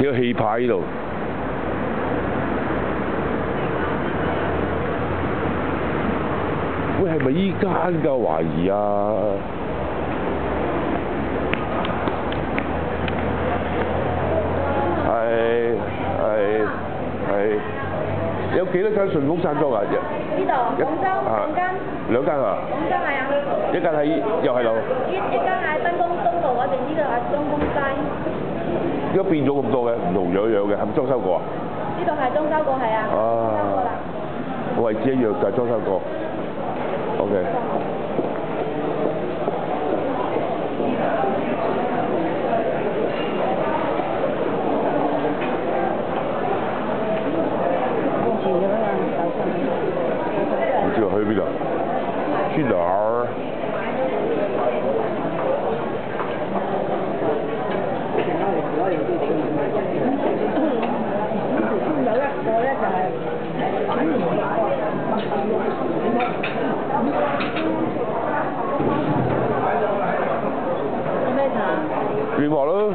起個氣派呢度。喂，係咪依間㗎？懷疑啊！係。有幾多間順豐山莊啊？呢度廣州兩間。兩間啊？廣州係啊。一間喺又係樓。一間喺燈光東路嗰邊，呢度係東風西。而家變咗咁多嘅，唔同樣嘅，係咪裝修過啊？呢度係裝修過，係啊。裝修過啦。位置一樣就係裝修過。OK。唔知去邊度？去哪兒？有一個咧就係咩茶？聯華咯。